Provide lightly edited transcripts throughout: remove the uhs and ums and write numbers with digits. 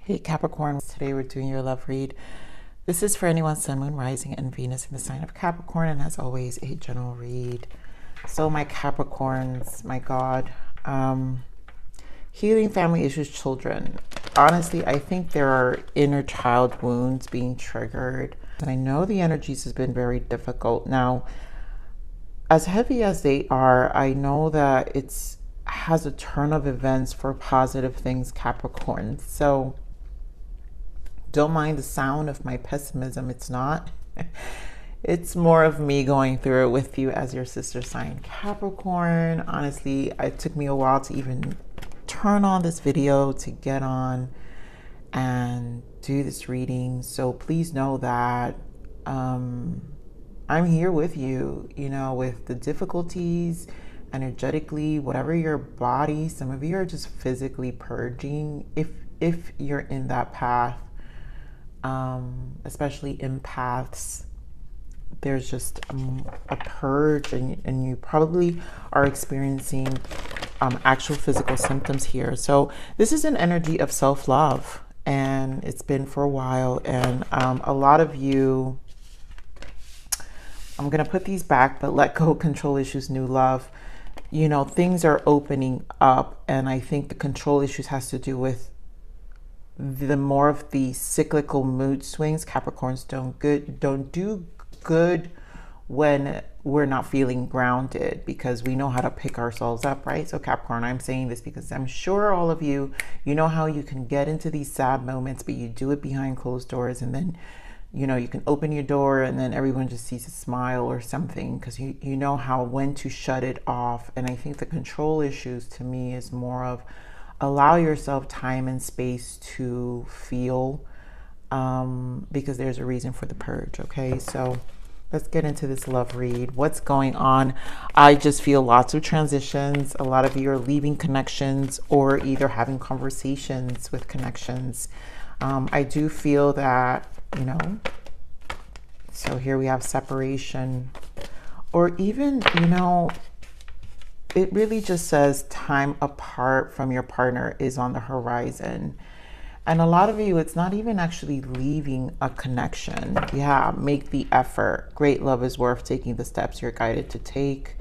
Hey Capricorn, today we're doing your love read. This is for anyone Sun, Moon, Rising, and Venus in the sign of Capricorn, and as always, a general read. So my Capricorns, my God, healing family issues, children. Honestly, I think there are inner child wounds being triggered. And I know the energies has been very difficult. Now, as heavy as they are, I know that it's has a turn of events for positive things, Capricorn. So don't mind the sound of my pessimism. It's not. It's more of me going through it with you as your sister sign, Capricorn. Honestly, it took me a while to even turn on this video, to get on and do this reading. So please know that I'm here with you, you know, with the difficulties, energetically, whatever your body. Some of you are just physically purging if you're in that path. Especially empaths, there's just a purge, and you probably are experiencing actual physical symptoms here. So this is an energy of self-love, and it's been for a while. And a lot of you, I'm gonna put these back, but let go, control issues, new love. You know, things are opening up, and I think the control issues has to do with the more of the cyclical mood swings. Capricorns don't do good when we're not feeling grounded, because we know how to pick ourselves up, right? So Capricorn, I'm saying this because I'm sure all of you, you know how you can get into these sad moments, but you do it behind closed doors, and then, you know, you can open your door and then everyone just sees a smile or something, because you know how, when to shut it off. And I think the control issues to me is more of allow yourself time and space to feel, because there's a reason for the purge. Okay, so let's get into this love read. What's going on? I just feel lots of transitions. A lot of you are leaving connections or either having conversations with connections. I do feel that, you know, so here we have separation, or even, you know, it really just says time apart from your partner is on the horizon. And a lot of you, it's not even actually leaving a connection. Yeah, make the effort. Great love is worth taking the steps you're guided to take.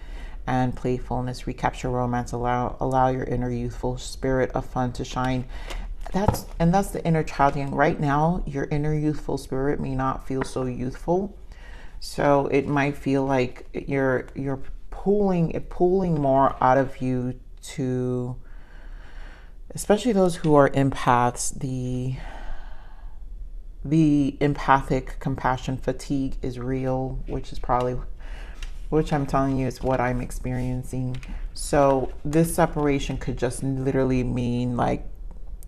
And playfulness, recapture romance, allow your inner youthful spirit of fun to shine. That's the inner child. And right now, your inner youthful spirit may not feel so youthful. So it might feel like you're pulling more out of you, to especially those who are empaths. The empathic compassion fatigue is real, which I'm telling you is what I'm experiencing. So this separation could just literally mean like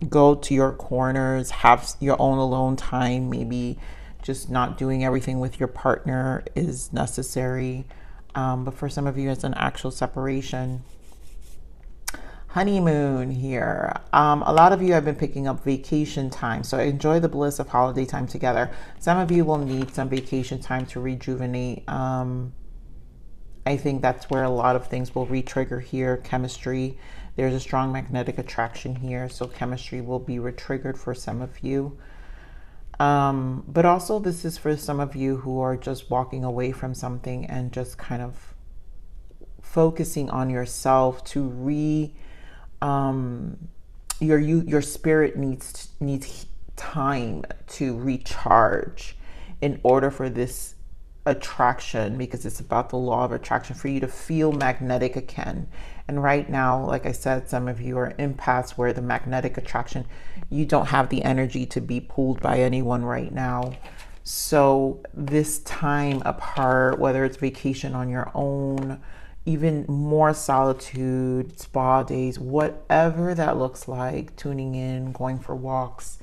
go to your corners, have your own alone time. Maybe just not doing everything with your partner is necessary. But for some of you, it's an actual separation. Honeymoon here. A lot of you have been picking up vacation time. So enjoy the bliss of holiday time together. Some of you will need some vacation time to rejuvenate. I think that's where a lot of things will re-trigger here. Chemistry. There's a strong magnetic attraction here. So chemistry will be re-triggered for some of you. But also this is for some of you who are just walking away from something and just kind of focusing on yourself to your spirit needs time to recharge in order for this attraction, because it's about the law of attraction, for you to feel magnetic again. And right now, like I said, some of you are empaths where the magnetic attraction, you don't have the energy to be pulled by anyone right now. So this time apart, whether it's vacation on your own, even more solitude, spa days, whatever that looks like, tuning in, going for walks,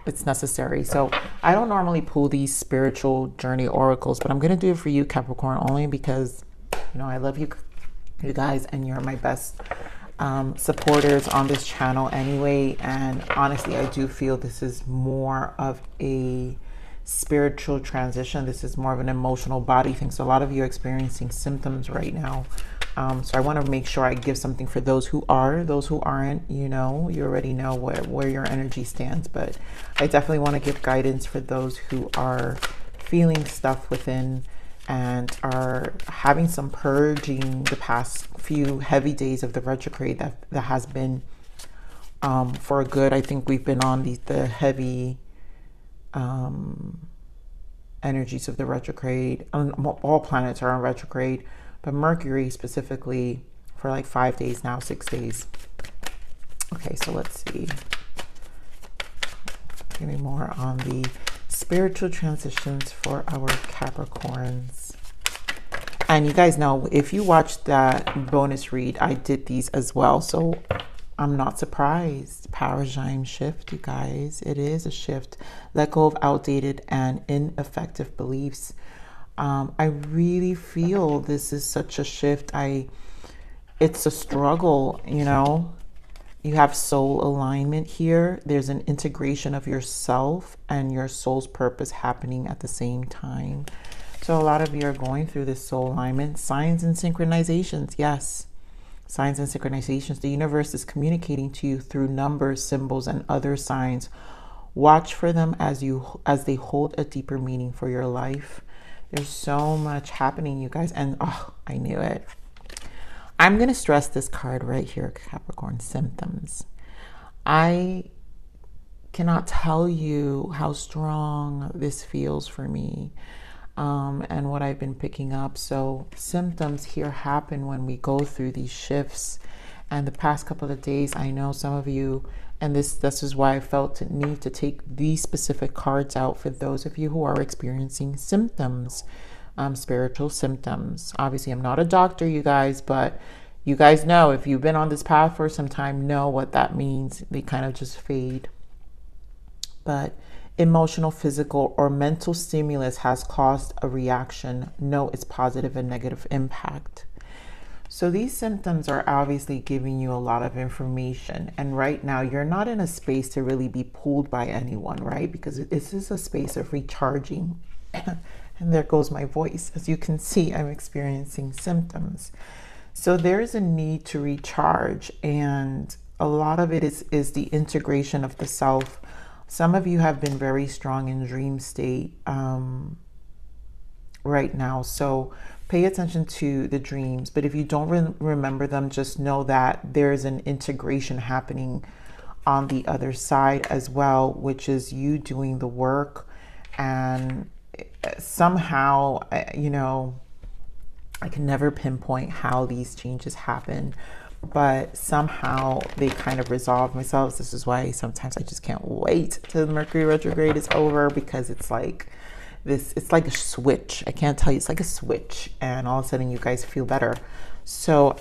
it's necessary. So I don't normally pull these spiritual journey oracles, but I'm going to do it for you, Capricorn, only because, you know, I love you guys, and you're my best supporters on this channel anyway. And honestly, I do feel this is more of a spiritual transition. This is more of an emotional body thing. So a lot of you are experiencing symptoms right now So I want to make sure I give something for those who are. Those who aren't, you know, you already know where your energy stands. But I definitely want to give guidance for those who are feeling stuff within and are having some purging the past few heavy days of the retrograde that has been for good. I think we've been on the heavy energies of the retrograde. All planets are on retrograde, but Mercury specifically for like 5 days now, 6 days. Okay, so let's see. Give me more on the spiritual transitions for our Capricorns. And you guys know, if you watched that bonus read, I did these as well. So I'm not surprised. Paradigm shift, you guys. It is a shift. Let go of outdated and ineffective beliefs. I really feel this is such a shift. It's a struggle, you know. You have soul alignment here. There's an integration of yourself and your soul's purpose happening at the same time. So a lot of you are going through this soul alignment. Signs and synchronizations, yes. Signs and synchronizations. The universe is communicating to you through numbers, symbols, and other signs. Watch for them as they hold a deeper meaning for your life. There's so much happening, you guys. And oh, I knew it. I'm going to stress this card right here, Capricorn, symptoms. I cannot tell you how strong this feels for me and what I've been picking up. So symptoms here happen when we go through these shifts. And the past couple of days, I know some of you, and this is why I felt the need to take these specific cards out for those of you who are experiencing symptoms, spiritual symptoms. Obviously, I'm not a doctor, you guys, but you guys know, if you've been on this path for some time, know what that means. They kind of just fade. But emotional, physical, or mental stimulus has caused a reaction. Know its positive and negative impact. So these symptoms are obviously giving you a lot of information. And right now, you're not in a space to really be pulled by anyone, right? Because this is a space of recharging. And there goes my voice. As you can see, I'm experiencing symptoms. So there is a need to recharge. And a lot of it is the integration of the self. Some of you have been very strong in dream state right now. So pay attention to the dreams, but if you don't remember them, just know that there's an integration happening on the other side as well, which is you doing the work. And somehow, you know, I can never pinpoint how these changes happen, but somehow they kind of resolve themselves. This is why sometimes I just can't wait till the Mercury retrograde is over, because it's like this, it's like a switch. I can't tell you, it's like a switch, and all of a sudden you guys feel better. So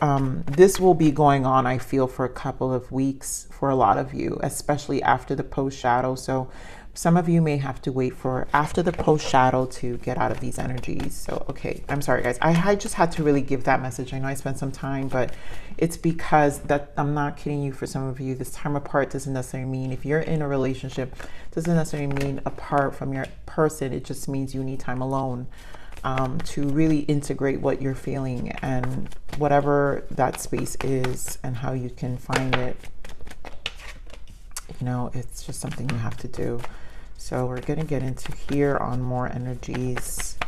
this will be going on, I feel, for a couple of weeks for a lot of you, especially after the post shadow. So some of you may have to wait for after the post shadow to get out of these energies. So, okay, I'm sorry guys. I just had to really give that message. I know I spent some time, but it's because that, I'm not kidding you, for some of you, this time apart doesn't necessarily mean, if you're in a relationship, doesn't necessarily mean apart from your person. It just means you need time alone to really integrate what you're feeling and whatever that space is and how you can find it. You know, it's just something you have to do. So we're going to get into here on more energies.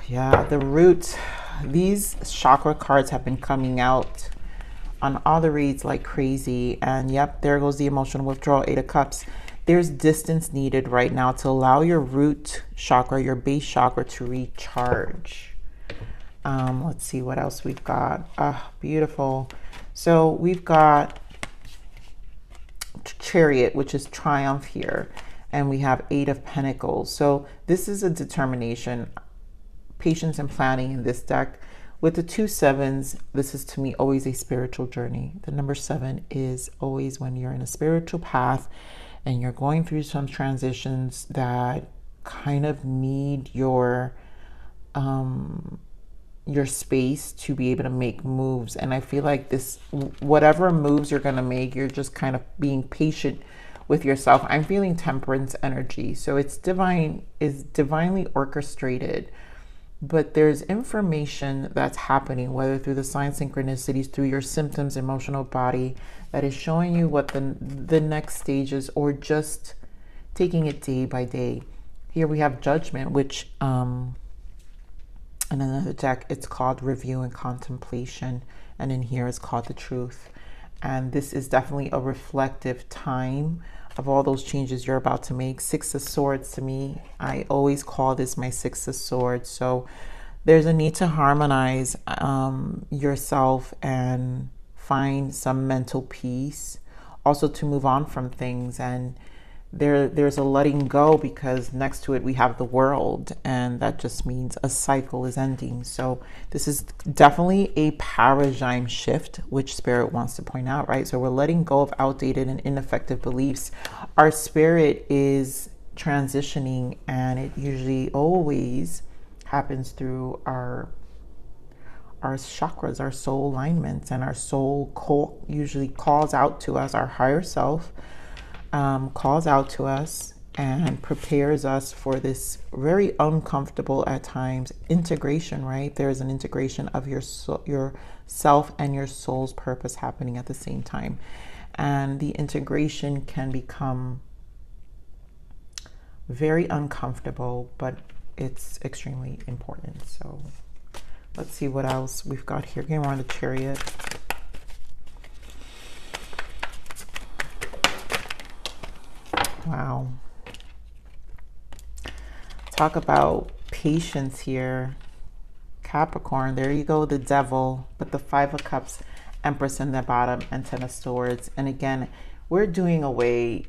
Yeah, the root. These chakra cards have been coming out on all the reads like crazy. And yep, there goes the emotional withdrawal, 8 of Cups. There's distance needed right now to allow your root chakra, your base chakra, to recharge. Let's see what else we've got. Ah, beautiful. So we've got Chariot, which is triumph here, and we have 8 of Pentacles. So this is a determination, patience, and planning in this deck. With the 2 sevens, this is to me always a spiritual journey. The number 7 is always when you're in a spiritual path and you're going through some transitions that kind of need your space to be able to make moves. And I feel like this, whatever moves you're going to make, you're just kind of being patient with yourself. I'm feeling temperance energy. So it's divine, is divinely orchestrated. but there's information that's happening, whether through the sign synchronicities, through your symptoms, emotional body, that is showing you what the next stage is, or just taking it day by day. Here we have Judgment, which in another deck it's called Review and Contemplation, and in here it's called the Truth. And this is definitely a reflective time of all those changes you're about to make. Six of Swords, to me, I always call this my Six of Swords. So there's a need to harmonize yourself and find some mental peace. Also to move on from things, and there's a letting go, because next to it we have the World, and that just means a cycle is ending. So this is definitely a paradigm shift, which Spirit wants to point out, right? So we're letting go of outdated and ineffective beliefs. Our spirit is transitioning, and it usually always happens through our chakras, our soul alignments, and our soul usually calls out to us. Our higher self calls out to us and prepares us for this very uncomfortable at times integration, right? There's an integration of your self and your soul's purpose happening at the same time, and the integration can become very uncomfortable, but it's extremely important. So let's see what else we've got here. Again, we're on the Chariot. Wow. Talk about patience here. Capricorn, there you go, the Devil, but the Five of Cups, Empress in the bottom, and Ten of Swords. And again, we're doing away,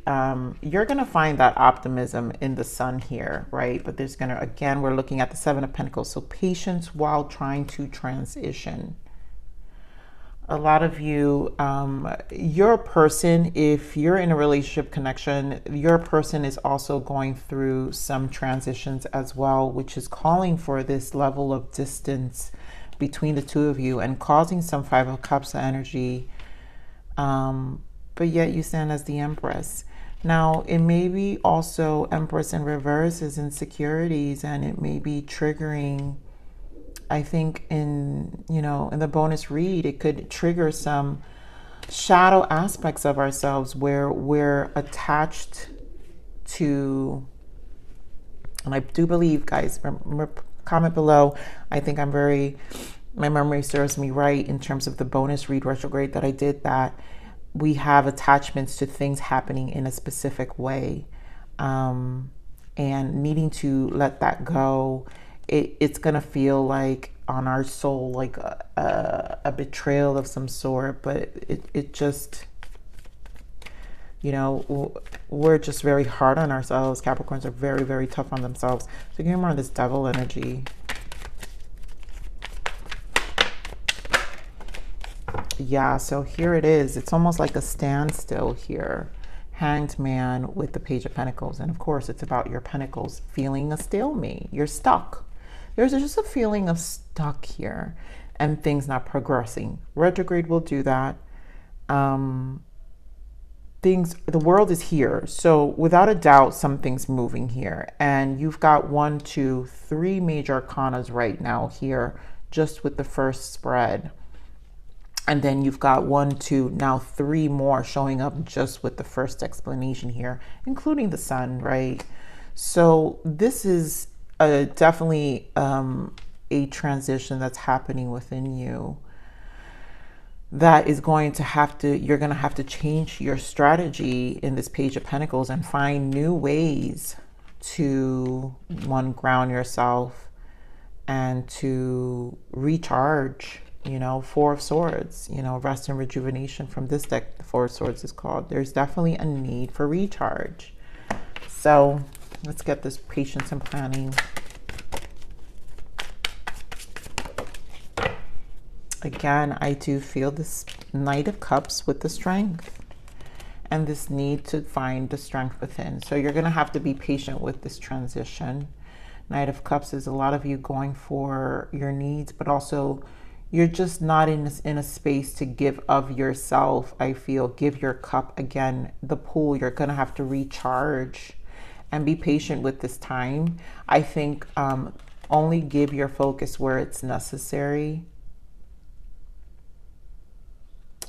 you're going to find that optimism in the Sun here, right? But there's going to, again, we're looking at the Seven of Pentacles. So patience while trying to transition. A lot of you, your person, if you're in a relationship connection, your person is also going through some transitions as well, which is calling for this level of distance between the two of you and causing some Five of Cups energy. But yet you stand as the Empress. Now, it may be also Empress in reverse is insecurities, and it may be triggering, I think in the bonus read, it could trigger some shadow aspects of ourselves where we're attached to, and I do believe, guys, comment below. I think my memory serves me right in terms of the bonus read retrograde that I did, that we have attachments to things happening in a specific way, and needing to let that go. It's gonna feel like on our soul like a betrayal of some sort, but it just, we're just very hard on ourselves. Capricorns are very, very tough on themselves. So give me more of this Devil energy. Yeah, so here it is. It's almost like a standstill here. Hanged Man with the Page of Pentacles. And of course, it's about your pentacles feeling a stalemate. You're stuck. There's just a feeling of stuck here and things not progressing. Retrograde will do that. The world is here. So without a doubt, something's moving here. And you've got 1, 2, 3 major arcanas right now here, just with the first spread. And then you've got 1, 2, now 3 more showing up just with the first explanation here, including the Sun, right? So this is definitely a transition that's happening within you that is going to you're going to have to change your strategy in this Page of Pentacles and find new ways to, one, ground yourself and to recharge. Four of Swords, rest and rejuvenation from this deck, the Four of Swords is called. There's definitely a need for recharge. So let's get this patience and planning. Again, I do feel this Knight of Cups with the Strength and this need to find the strength within. So you're going to have to be patient with this transition. Knight of Cups is a lot of you going for your needs, but also you're just not in a space to give of yourself. I feel give your cup. Again, the pool, you're going to have to recharge and be patient with this time. I think Only give your focus where it's necessary.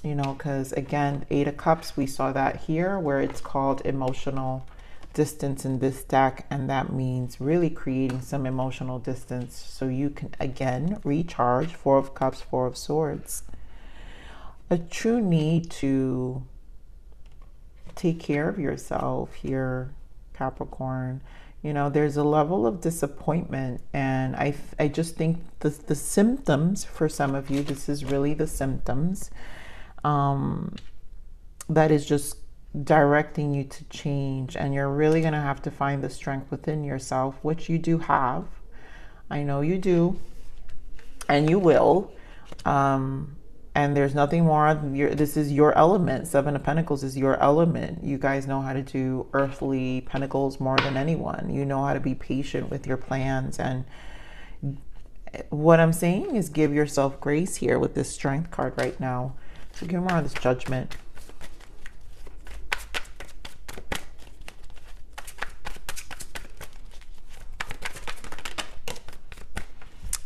You know, because again, 8 of Cups, we saw that here where it's called emotional distance in this deck, and that means really creating some emotional distance so you can again recharge. 4 of Cups, 4 of Swords. A true need to take care of yourself here, Capricorn. You know, there's a level of disappointment, and I just think the symptoms for some of you, this is really the symptoms that is just directing you to change, and you're really going to have to find the strength within yourself, which you do have. I know you do, and you will. And there's nothing more. This is your element. 7 of Pentacles is your element. You guys know how to do earthly pentacles more than anyone. You know how to be patient with your plans. And what I'm saying is give yourself grace here with this Strength card right now. So give more on this Judgment.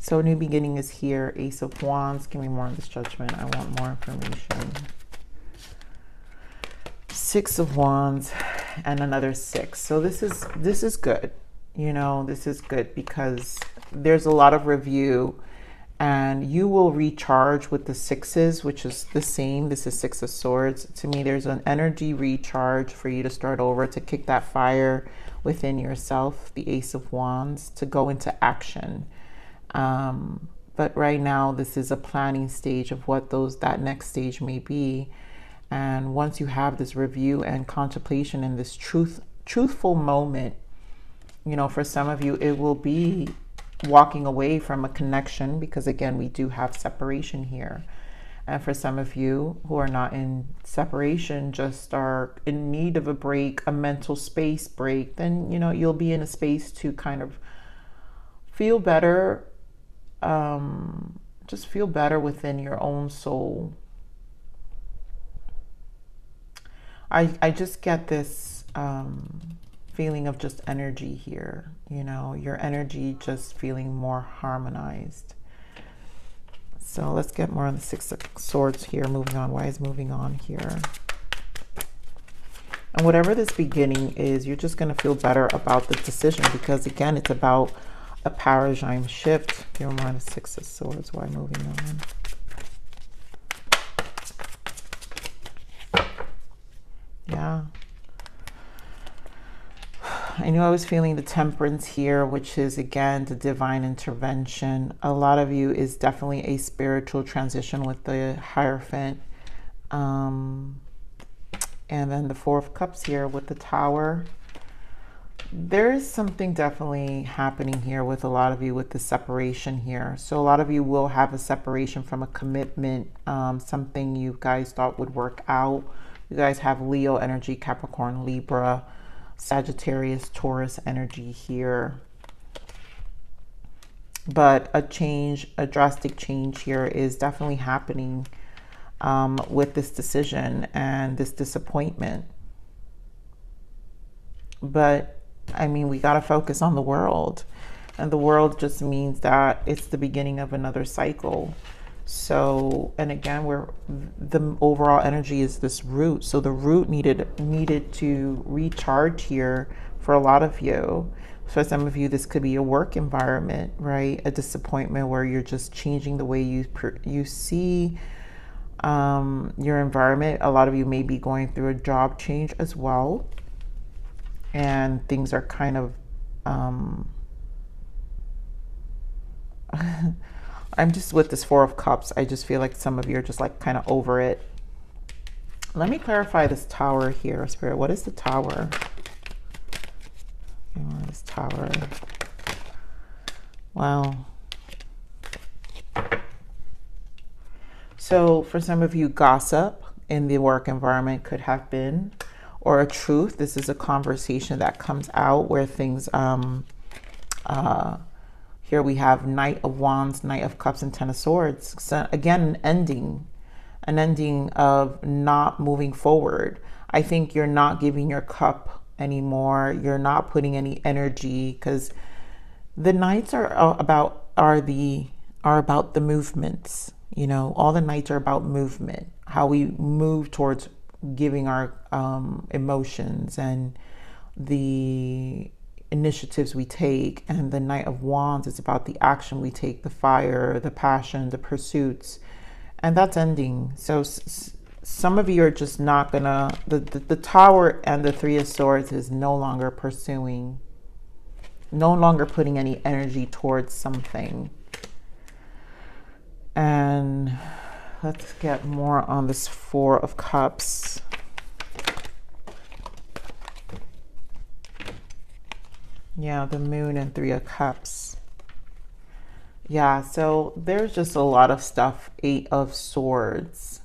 So new beginning is here. Ace of Wands. Give me more on this Judgment. I want more information. 6 of Wands and another 6. So this is good. You know, this is good because there's a lot of review, and you will recharge with the 6s, which is the same. This is 6 of Swords. To me, there's an energy recharge for you to start over, to kick that fire within yourself. The Ace of Wands, to go into action. But right now, this is a planning stage of what that next stage may be. And once you have this review and contemplation in this truthful moment, you know, for some of you, it will be walking away from a connection, because again, we do have separation here. And for some of you who are not in separation, just are in need of a break, a mental space break, then, you know, you'll be in a space to kind of feel better. Just feel better within your own soul. I just get this feeling of just energy here, you know, your energy just feeling more harmonized. So let's get more on the 6 of Swords here. Moving on. Why is moving on here? And whatever this beginning is, you're just going to feel better about the decision, because again, it's about a paradigm shift. Give me more on the 6 of Swords. Why moving on? Yeah. I knew I was feeling the Temperance here, which is again the divine intervention. A lot of you is definitely a spiritual transition with the Hierophant. And then the 4 of Cups here with the Tower. There is something definitely happening here with a lot of you with the separation here. So a lot of you will have a separation from a commitment, something you guys thought would work out. You guys have Leo energy, Capricorn, Libra, Sagittarius, Taurus energy here. But a change, a drastic change here is definitely happening with this decision and this disappointment. But I mean, we got to focus on the world, and the world just means that it's the beginning of another cycle. So, and again, the overall energy is this root. So the root needed to recharge here for a lot of you. For some of you, this could be a work environment, right? A disappointment where you're just changing the way you see your environment. A lot of you may be going through a job change as well. And things are kind of, I'm just with this 4 of Cups. I just feel like some of you are just like kind of over it. Let me clarify this Tower here, Spirit. What is the Tower? What is Tower? Wow. So for some of you, gossip in the work environment could have been, or a truth. This is a conversation that comes out where things, here we have Knight of Wands, Knight of Cups, and 10 of Swords. So again, an ending of not moving forward. I think you're not giving your cup anymore. You're not putting any energy, because The nights are about the movements. You know, all the nights are about movement, how we move towards giving our emotions and the initiatives we take. And the Knight of Wands is about the action we take, the fire, the passion, the pursuits, and that's ending. So some of you are just not gonna, the Tower and the Three of Swords is no longer pursuing, no longer putting any energy towards something. And let's get more on this Four of Cups. Yeah, the Moon and Three of Cups. Yeah, so there's just a lot of stuff. Eight of Swords.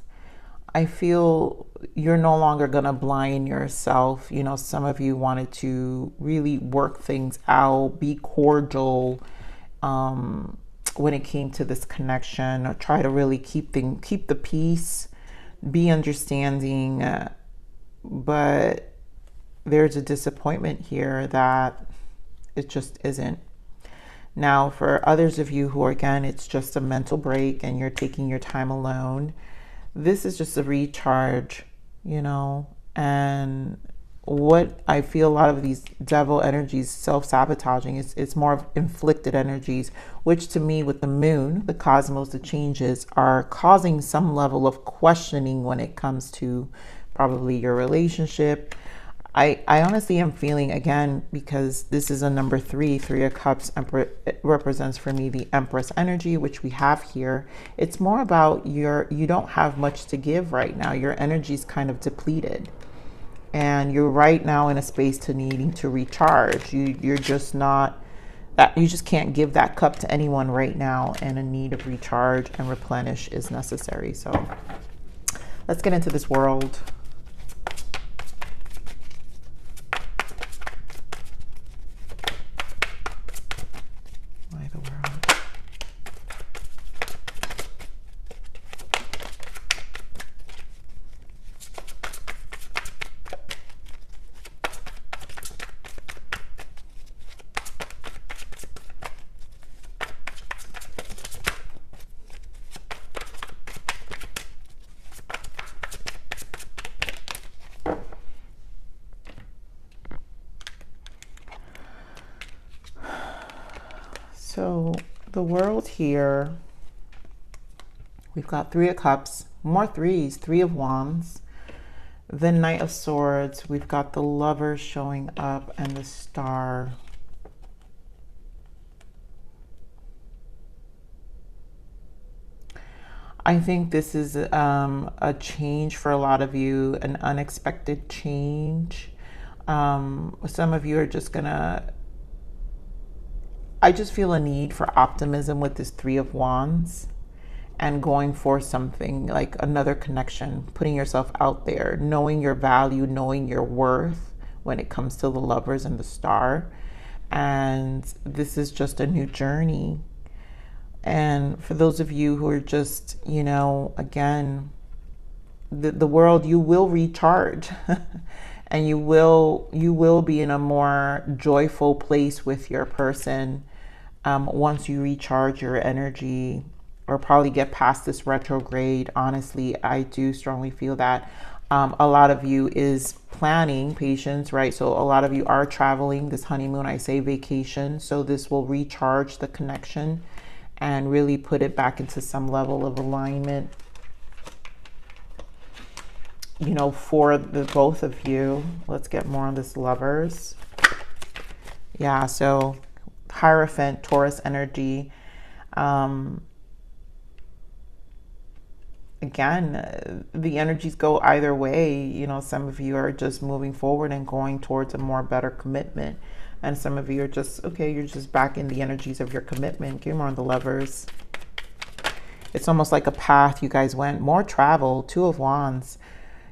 I feel you're no longer going to blind yourself. You know, some of you wanted to really work things out, be cordial when it came to this connection, or try to really keep the peace, be understanding. But there's a disappointment here that it just isn't. Now, for others of you who are, again, it's just a mental break and you're taking your time alone, this is just a recharge, you know. And what I feel a lot of these devil energies, self-sabotaging, it's more of inflicted energies, which to me with the Moon, the cosmos, the changes are causing some level of questioning when it comes to probably your relationship. I honestly am feeling, again, because this is a number 3, Three of Cups, it represents for me the Empress energy, which we have here. It's more about you don't have much to give right now. Your energy is kind of depleted. And you're right now in a space to needing to recharge. You're just not, you just can't give that cup to anyone right now, and a need of recharge and replenish is necessary. So let's get into this world. So the world here, we've got Three of Cups, more threes, Three of Wands, the Knight of Swords, we've got the Lovers showing up, and the Star. I think this is a change for a lot of you, an unexpected change. Some of you are just gonna, I just feel a need for optimism with this Three of Wands and going for something like another connection, putting yourself out there, knowing your value, knowing your worth when it comes to the Lovers and the Star. And this is just a new journey. And for those of you who are just, you know, again, the world, you will recharge and you will be in a more joyful place with your person once you recharge your energy, or probably get past this retrograde. Honestly, I do strongly feel that a lot of you is planning patience, right? So a lot of you are traveling this honeymoon, I say vacation. So this will recharge the connection and really put it back into some level of alignment, you know, for the both of you. Let's get more on this Lovers. Yeah, so Hierophant, Taurus energy. Again, the energies go either way. You know, some of you are just moving forward and going towards a more better commitment. And some of you are just, okay, you're just back in the energies of your commitment. Give more on the Lovers. It's almost like a path you guys went. More travel, Two of Wands.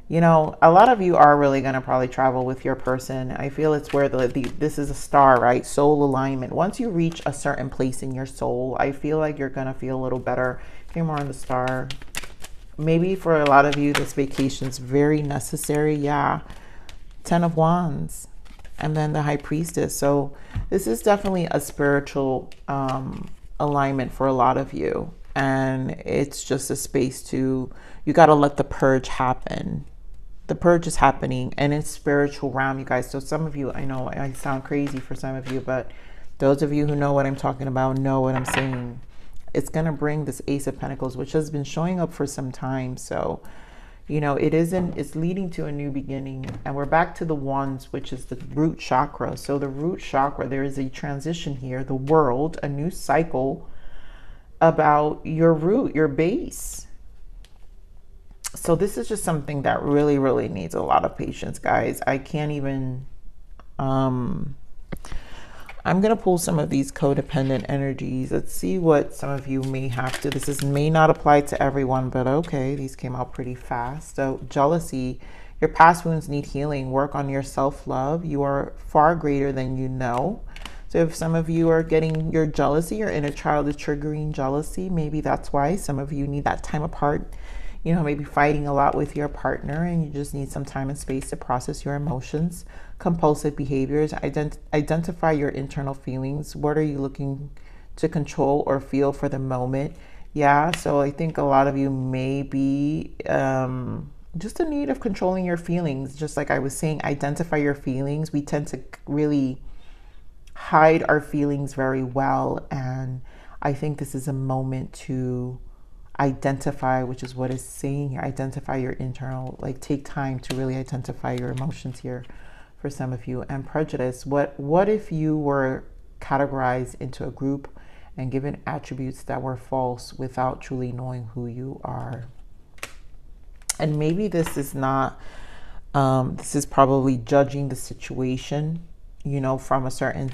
You know, a lot of you are really going to probably travel with your person. I feel it's where this is a star, right? Soul alignment. Once you reach a certain place in your soul, I feel like you're going to feel a little better. Give more on the Star. Maybe for a lot of you, this vacation is very necessary. Yeah. 10 of Wands. and then the High Priestess. So this is definitely a spiritual alignment for a lot of you. And it's just a space to, you got to let the purge happen. The purge is happening, and it's spiritual realm, you guys. So some of you, I know I sound crazy for some of you, but those of you who know what I'm talking about know what I'm saying. It's going to bring this Ace of Pentacles, which has been showing up for some time. So, you know, it's leading to a new beginning. And we're back to the Wands, which is the root chakra. So the root chakra, there is a transition here, the world, a new cycle about your root, your base. So this is just something that really, really needs a lot of patience, guys. I can't even, I'm going to pull some of these codependent energies. Let's see what some of you may have to. May not apply to everyone, but okay, these came out pretty fast. So jealousy, your past wounds need healing. Work on your self-love. You are far greater than you know. So if some of you are getting your jealousy, your inner child is triggering jealousy, maybe that's why some of you need that time apart. You know, maybe fighting a lot with your partner, and you just need some time and space to process your emotions. Compulsive behaviors, identify your internal feelings. What are you looking to control or feel for the moment? Yeah, so I think a lot of you may be just in need of controlling your feelings. Just like I was saying, identify your feelings. We tend to really hide our feelings very well, and I think this is a moment to identify, which is what it's saying here. Identify your internal, like take time to really identify your emotions here for some of you. And prejudice, what if you were categorized into a group and given attributes that were false without truly knowing who you are? And maybe this is not, this is probably judging the situation, you know, from a certain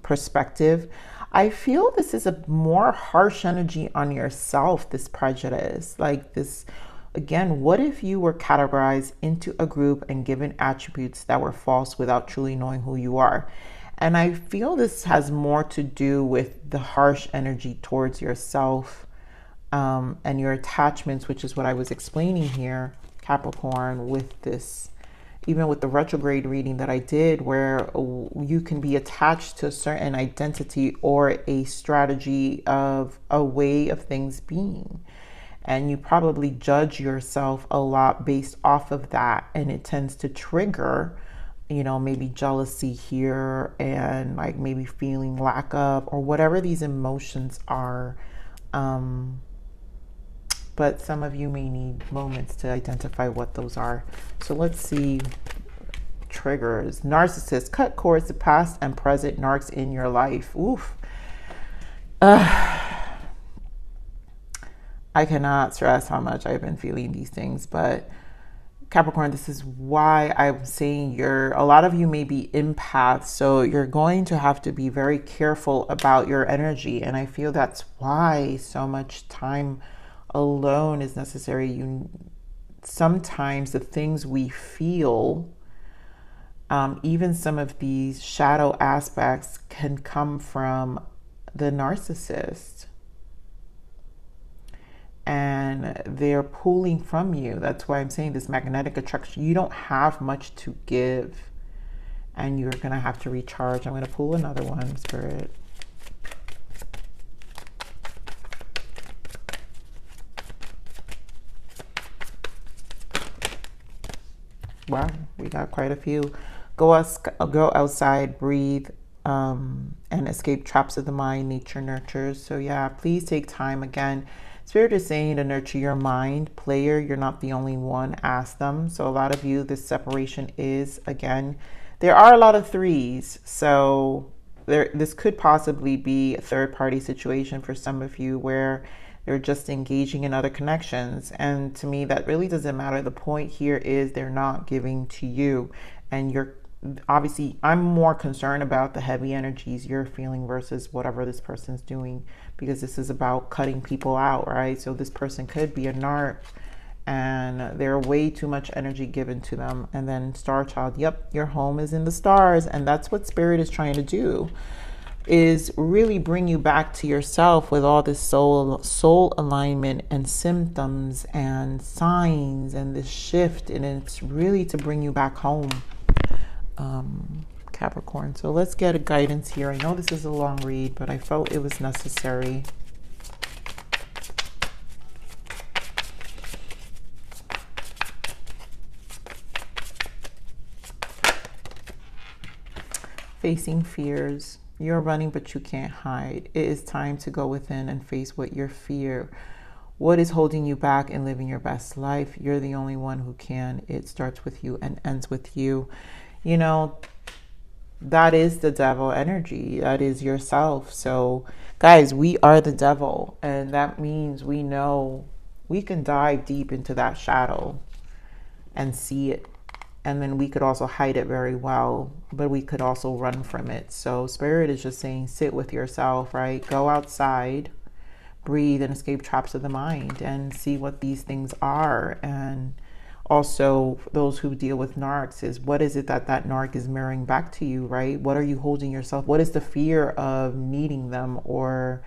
perspective. I feel this is a more harsh energy on yourself, this prejudice. Like this, again, what if you were categorized into a group and given attributes that were false without truly knowing who you are? And I feel this has more to do with the harsh energy towards yourself and your attachments, which is what I was explaining here, Capricorn, with this, even with the retrograde reading that I did, where you can be attached to a certain identity or a strategy of a way of things being. And you probably judge yourself a lot based off of that. And it tends to trigger, you know, maybe jealousy here and like maybe feeling lack of, or whatever these emotions are. But some of you may need moments to identify what those are. So let's see. Triggers. Narcissist. Cut cords to past and present narcs in your life. Oof. I cannot stress how much I've been feeling these things. But Capricorn, this is why I'm saying a lot of you may be empaths. So you're going to have to be very careful about your energy. And I feel that's why so much time alone is necessary. Sometimes the things we feel, even some of these shadow aspects, can come from the narcissist, and they're pulling from you. That's why I'm saying this magnetic attraction. You don't have much to give, and you're gonna have to recharge. I'm gonna pull another one, Spirit. Wow, we got quite a few. Go outside, breathe, and escape traps of the mind. Nature nurtures. So yeah, please take time. Again, Spirit is saying to nurture your mind. Player, you're not the only one. Ask them. So a lot of you, this separation is, again, there are a lot of threes. So this could possibly be a third-party situation for some of you where they're just engaging in other connections. And to me, that really doesn't matter. The point here is they're not giving to you. And you're obviously, I'm more concerned about the heavy energies you're feeling versus whatever this person's doing, because this is about cutting people out, right? So this person could be a narc and there's way too much energy given to them. And then Star Child, yep, your home is in the stars. And that's what Spirit is trying to do, is really bring you back to yourself with all this soul alignment and symptoms and signs and this shift. And it's really to bring you back home. Capricorn. So let's get a guidance here. I know this is a long read, but I felt it was necessary. Facing fears. You're running, but you can't hide. It is time to go within and face what you fear. What is holding you back in living your best life? You're the only one who can. It starts with you and ends with you. You know, that is the devil energy. That is yourself. So, guys, we are the devil. And that means we know we can dive deep into that shadow and see it. And then we could also hide it very well, but we could also run from it. So Spirit is just saying, sit with yourself, right? Go outside, breathe, and escape traps of the mind and see what these things are. And also those who deal with narcs is, what is it that narc is mirroring back to you, right? What are you holding yourself? What is the fear of needing them, or,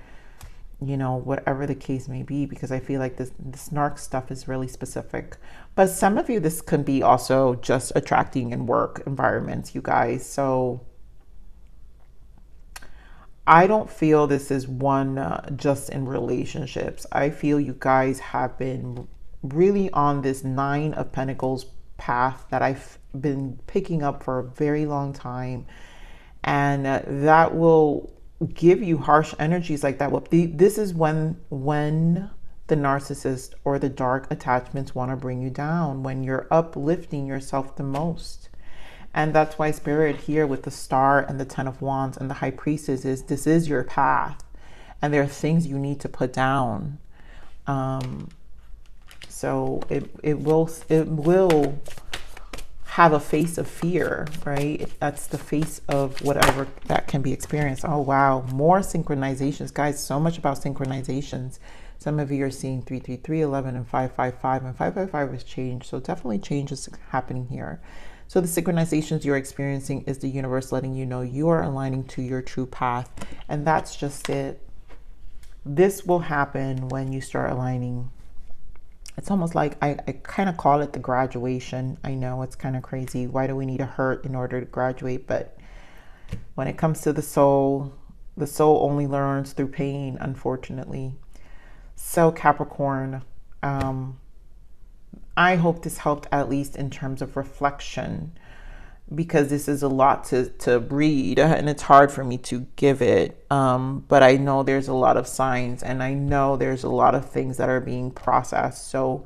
you know, whatever the case may be? Because I feel like this narc stuff is really specific. But some of you, this can be also just attracting in work environments, you guys. So I don't feel this is one just in relationships. I feel you guys have been really on this 9 of Pentacles path that I've been picking up for a very long time. And that will give you harsh energies like that. Well, this is when the narcissist or the dark attachments want to bring you down, when you're uplifting yourself the most. And that's why Spirit here with the Star and the 10 of Wands and the High Priestess is, this is your path, and there are things you need to put down. So it will have a face of fear, right? That's the face of whatever that can be experienced. Oh, wow. More synchronizations, guys. So much about synchronizations. Some of you are seeing 333, 11, and 555, and 555 is change. So definitely change is happening here. So the synchronizations you're experiencing is the universe letting you know you are aligning to your true path. And that's just it. This will happen when you start aligning. It's almost like I kind of call it the graduation. I know it's kind of crazy. Why do we need a hurt in order to graduate? But when it comes to the soul only learns through pain, unfortunately. So Capricorn, I hope this helped at least in terms of reflection, because this is a lot to read and it's hard for me to give it. But I know there's a lot of signs, and I know there's a lot of things that are being processed. So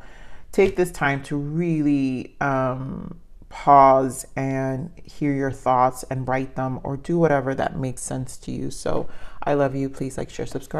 take this time to really pause and hear your thoughts and write them, or do whatever that makes sense to you. So I love you. Please like, share, subscribe.